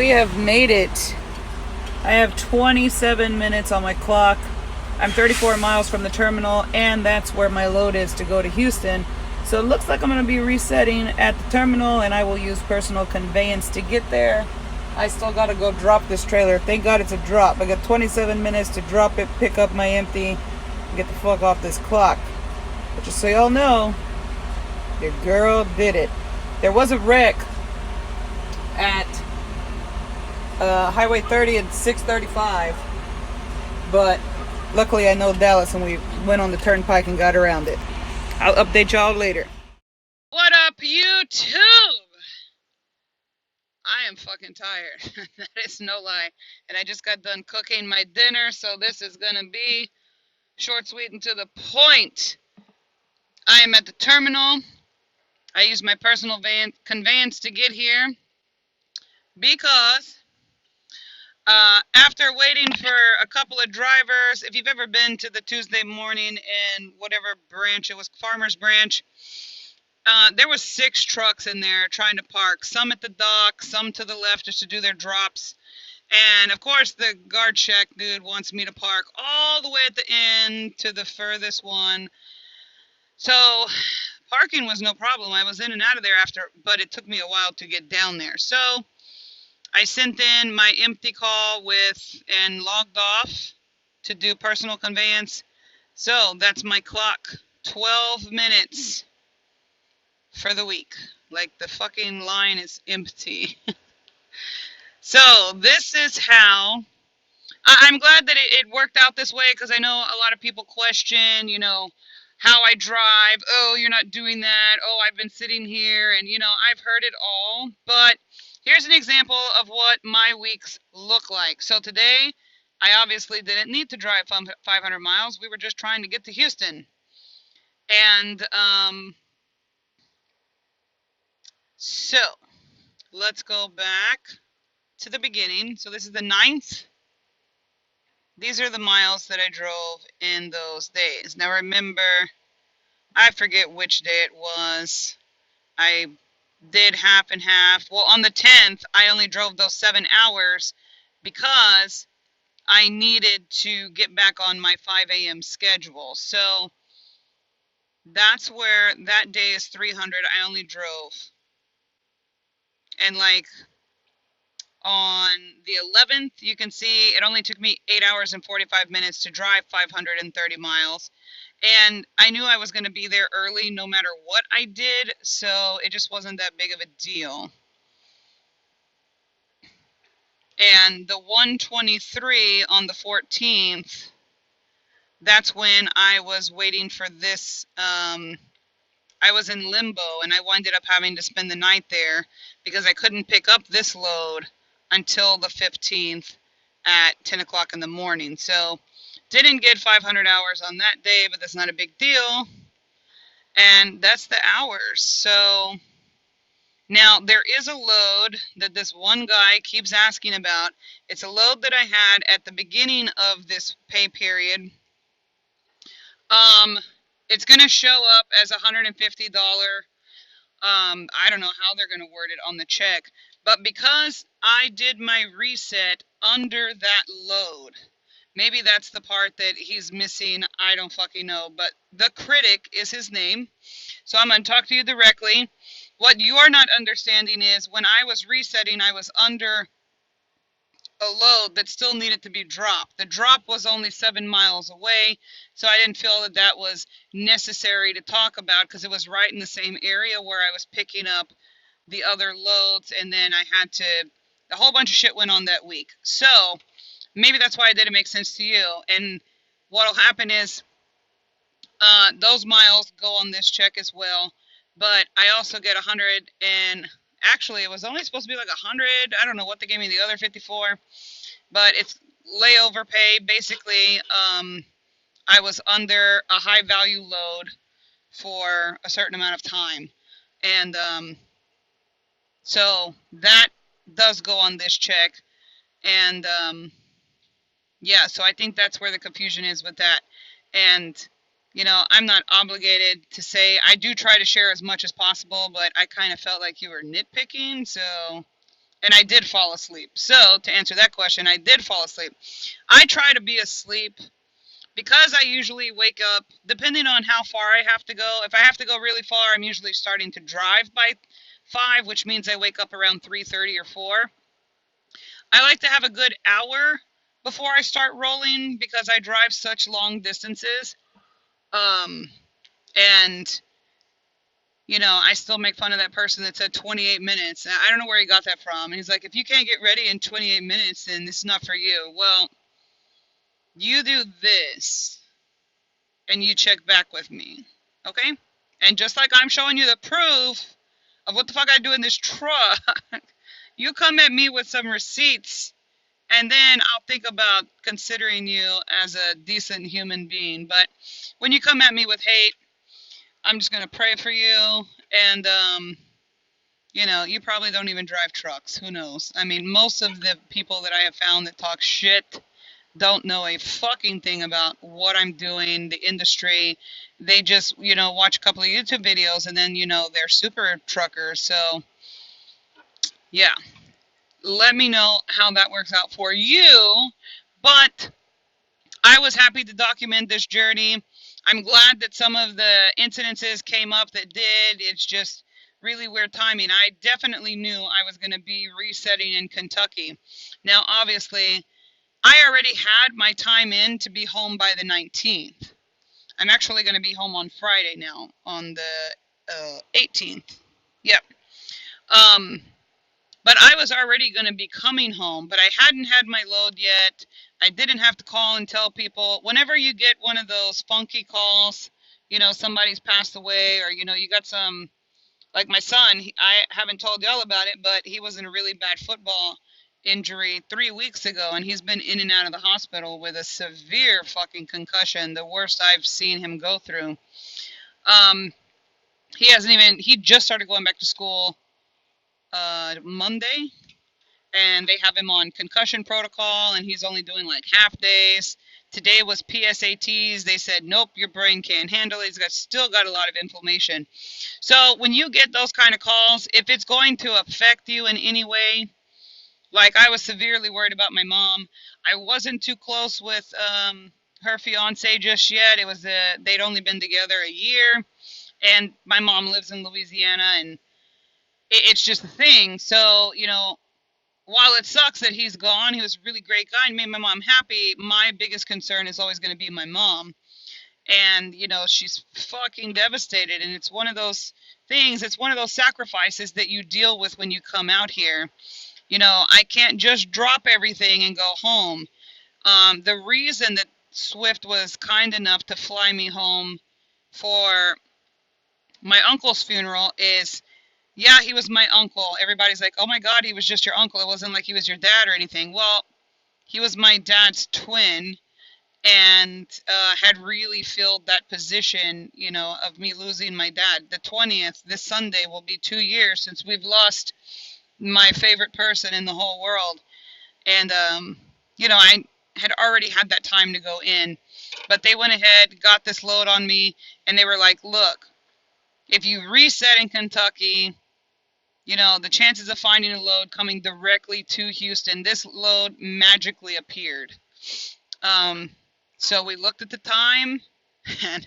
we have made it. I have 27 minutes on my clock. I'm 34 miles from the terminal, and that's where my load is to go to Houston. So it looks like I'm going to be resetting at the terminal, and I will use personal conveyance to get there. I still got to go drop this trailer. Thank God it's a drop. I got 27 minutes to drop it, pick up my empty, and get the fuck off this clock. But just so y'all know, your girl did it. There was a wreck at Highway 30 at 6:35, but luckily I know Dallas and we went on the turnpike and got around it. I'll update y'all later. What up, YouTube? I am fucking tired. That is no lie. And I just got done cooking my dinner, so this is gonna be short, sweet, and to the point. I am at the terminal. I use my personal conveyance to get here because after waiting for a couple of drivers, if you've ever been to the Tuesday morning in whatever branch it was, Farmers Branch, there was 6 trucks in there trying to park, some at the dock, some to the left just to do their drops. And of course the guard check dude wants me to park all the way at the end to the furthest one. So parking was no problem. I was in and out of there after, but it took me a while to get down there. So I sent in my empty call and logged off to do personal conveyance. So that's my clock. 12 minutes for the week. Like the fucking line is empty. So this is how I'm glad that it worked out this way, because I know a lot of people question, how I drive. Oh, you're not doing that. Oh, I've been sitting here, and I've heard it all. But here's an example of what my weeks look like. So today, I obviously didn't need to drive 500 miles. We were just trying to get to Houston. And so let's go back to the beginning. So this is the 9th. These are the miles that I drove in those days. Now remember, I forget which day it was. I did half and half. Well, on the 10th, I only drove those 7 hours because I needed to get back on my 5 a.m. schedule. So that's where that day is 300. I only drove. And like on the 11th, you can see it only took me 8 hours and 45 minutes to drive 530 miles. And I knew I was going to be there early no matter what I did, so it just wasn't that big of a deal. And the 123 on the 14th, that's when I was waiting for this. I was in limbo, and I winded up having to spend the night there because I couldn't pick up this load until the 15th at 10 o'clock in the morning. So didn't get 500 hours on that day, but that's not a big deal. And that's the hours. So now there is a load that this one guy keeps asking about. It's a load that I had at the beginning of this pay period. It's going to show up as $150. I don't know how they're going to word it on the check, but because I did my reset under that load, maybe that's the part that he's missing. I don't fucking know, but the critic is his name. So I'm going to talk to you directly. What you're not understanding is when I was resetting, I was under a load that still needed to be dropped. The drop was only 7 miles away, so I didn't feel that that was necessary to talk about because it was right in the same area where I was picking up the other loads, and then I had to, a whole bunch of shit went on that week. So maybe that's why it didn't make sense to you. And what'll happen is those miles go on this check as well, but I also get 100 and actually it was only supposed to be like 100. I don't know what they gave me the other 54, but it's layover pay. Basically, I was under a high value load for a certain amount of time. And so that does go on this check. And yeah, so I think that's where the confusion is with that. And I'm not obligated to say, I do try to share as much as possible, but I kind of felt like you were nitpicking. So and I did fall asleep. So, to answer that question, I did fall asleep. I try to be asleep because I usually wake up, depending on how far I have to go. If I have to go really far, I'm usually starting to drive by 5, which means I wake up around 3:30 or 4. I like to have a good hour before I start rolling because I drive such long distances. Um, and I still make fun of that person that said 28 minutes. I don't know where he got that from. And he's like, if you can't get ready in 28 minutes, then this is not for you. Well, you do this and you check back with me. Okay? And just like I'm showing you the proof of what the fuck I do in this truck, you come at me with some receipts, and then I'll think about considering you as a decent human being. But when you come at me with hate, I'm just going to pray for you. And, you probably don't even drive trucks. Who knows? I mean, most of the people that I have found that talk shit don't know a fucking thing about what I'm doing, the industry. They just, watch a couple of YouTube videos and then, they're super truckers. So, yeah. Let me know how that works out for you. But I was happy to document this journey. I'm glad that some of the incidences came up that did. It's just really weird timing. I definitely knew I was going to be resetting in Kentucky. Now, obviously, I already had my time in to be home by the 19th. I'm actually going to be home on Friday now, on the 18th. Yep. But I was already going to be coming home, but I hadn't had my load yet. I didn't have to call and tell people. Whenever you get one of those funky calls, somebody's passed away, or, you got some, like my son, I haven't told y'all about it, but he was in a really bad football injury 3 weeks ago, and he's been in and out of the hospital with a severe fucking concussion, the worst I've seen him go through. He just started going back to school Monday, and they have him on concussion protocol, and he's only doing like half days. Today was PSATs. They said, nope, your brain can't handle it. He's still got a lot of inflammation. So when you get those kind of calls, if it's going to affect you in any way, like I was severely worried about my mom. I wasn't too close with her fiance just yet. They'd only been together a year, and my mom lives in Louisiana, and it's just a thing. So, while it sucks that he's gone, he was a really great guy and made my mom happy. My biggest concern is always going to be my mom. And, she's fucking devastated. And it's one of those things, it's one of those sacrifices that you deal with when you come out here. I can't just drop everything and go home. The reason that Swift was kind enough to fly me home for my uncle's funeral is, yeah, he was my uncle. Everybody's like, oh my God, he was just your uncle. It wasn't like he was your dad or anything. Well, he was my dad's twin, and had really filled that position, of me losing my dad. The 20th, this Sunday, will be 2 years since we've lost my favorite person in the whole world. And, I had already had that time to go in, but they went ahead, got this load on me, and they were like, look, if you reset in Kentucky, the chances of finding a load coming directly to Houston, this load magically appeared. So we looked at the time, and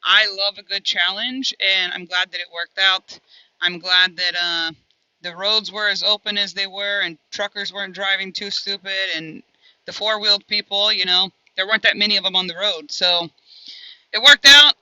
I love a good challenge, and I'm glad that it worked out. I'm glad that the roads were as open as they were, and truckers weren't driving too stupid, and the four-wheeled people, there weren't that many of them on the road. So it worked out.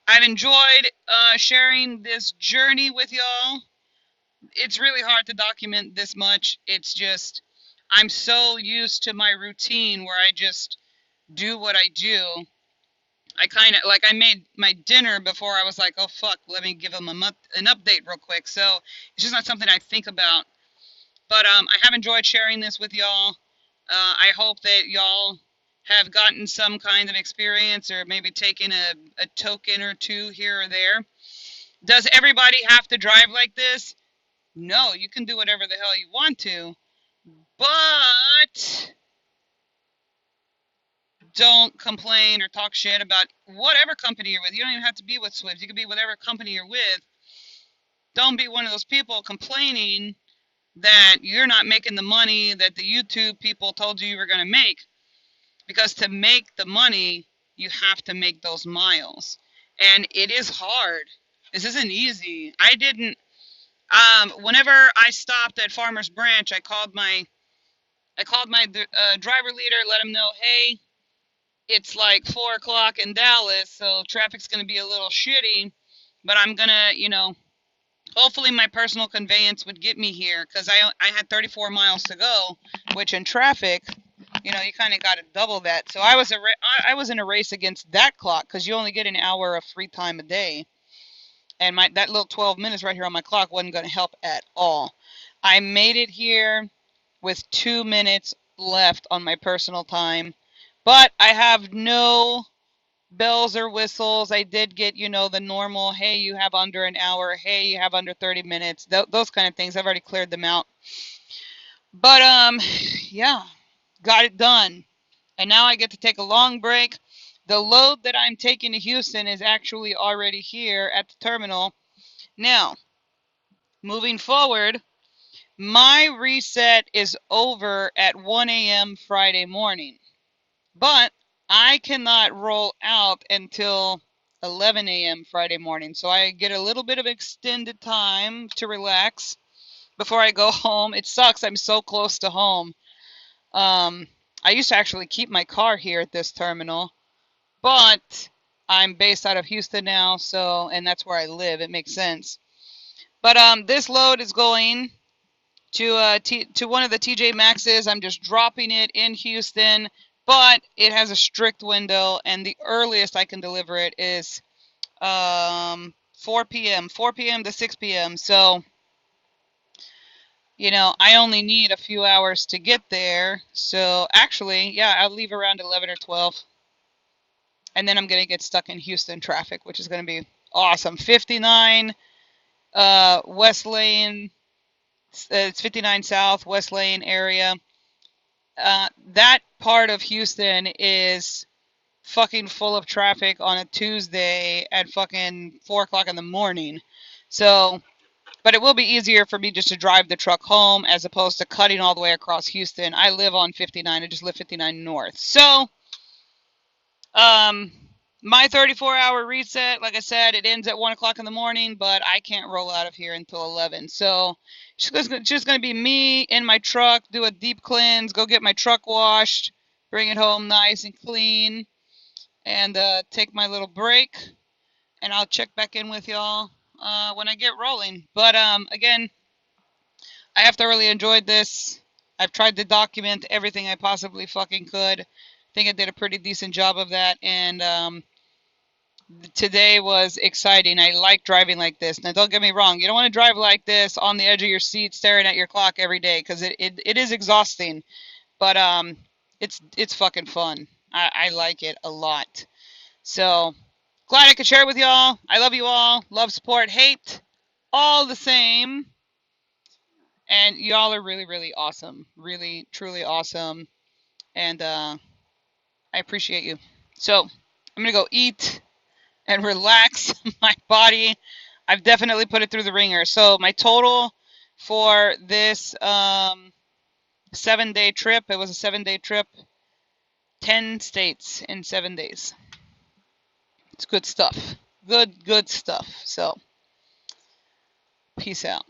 I've enjoyed sharing this journey with y'all. It's really hard to document this much. It's just, I'm so used to my routine where I just do what I do. I made my dinner before. I was like, oh fuck, let me give them an update real quick. So it's just not something I think about. But I have enjoyed sharing this with y'all. I hope that y'all have gotten some kind of experience, or maybe taken a token or two here or there. Does everybody have to drive like this? No, you can do whatever the hell you want to, but don't complain or talk shit about whatever company you're with. You don't even have to be with Swift. You can be whatever company you're with. Don't be one of those people complaining that you're not making the money that the YouTube people told you were going to make. Because to make the money, you have to make those miles. And it is hard. This isn't easy. I didn't, whenever I stopped at Farmers Branch, I called my driver leader, let him know, hey, it's like 4 o'clock in Dallas, so traffic's going to be a little shitty, but I'm going to, hopefully my personal conveyance would get me here because I had 34 miles to go, which in traffic, you kind of got to double that. So I was in a race against that clock because you only get an hour of free time a day, and that little 12 minutes right here on my clock wasn't going to help at all. I made it here with 2 minutes left on my personal time, but I have no bells or whistles. I did get, the normal, hey, you have under an hour, hey, you have under 30 minutes, those kind of things. I've already cleared them out. But, yeah, got it done. And now I get to take a long break. The load that I'm taking to Houston is actually already here at the terminal. Now, moving forward, my reset is over at 1 a.m. Friday morning. But I cannot roll out until 11 a.m. Friday morning. So I get a little bit of extended time to relax before I go home. It sucks. I'm so close to home. I used to actually keep my car here at this terminal, but I'm based out of Houston now, and that's where I live. It makes sense. But this load is going to one of the TJ Maxxes. I'm just dropping it in Houston, but it has a strict window, and the earliest I can deliver it is 4 p.m. to 6 p.m. So, I only need a few hours to get there. So actually, yeah, I'll leave around 11 or 12, and then I'm gonna get stuck in Houston traffic, which is gonna be awesome. 59 West Lane. It's 59 South, West Lane area. That part of Houston is fucking full of traffic on a Tuesday at fucking 4 o'clock in the morning. So, but it will be easier for me just to drive the truck home as opposed to cutting all the way across Houston. I live on 59. I just live 59 North. So, my 34-hour reset, like I said, it ends at 1 o'clock in the morning, but I can't roll out of here until 11. So it's just going to be me in my truck, do a deep cleanse, go get my truck washed, bring it home nice and clean, and take my little break. And I'll check back in with y'all when I get rolling. But again, I have thoroughly enjoyed this. I've tried to document everything I possibly fucking could. I think I did a pretty decent job of that, and today was exciting. I like driving like this. Now, don't get me wrong. You don't want to drive like this on the edge of your seat staring at your clock every day because it is exhausting. But it's fucking fun. I like it a lot. So, glad I could share it with y'all. I love you all. Love, support, hate, all the same. And y'all are really, really awesome. Really, truly awesome. And I appreciate you. So, I'm going to go eat and relax my body. I've definitely put it through the ringer. So my total for this 7-day trip, it was a 7-day trip, 10 states in 7 days. It's good stuff. Good stuff. So, peace out.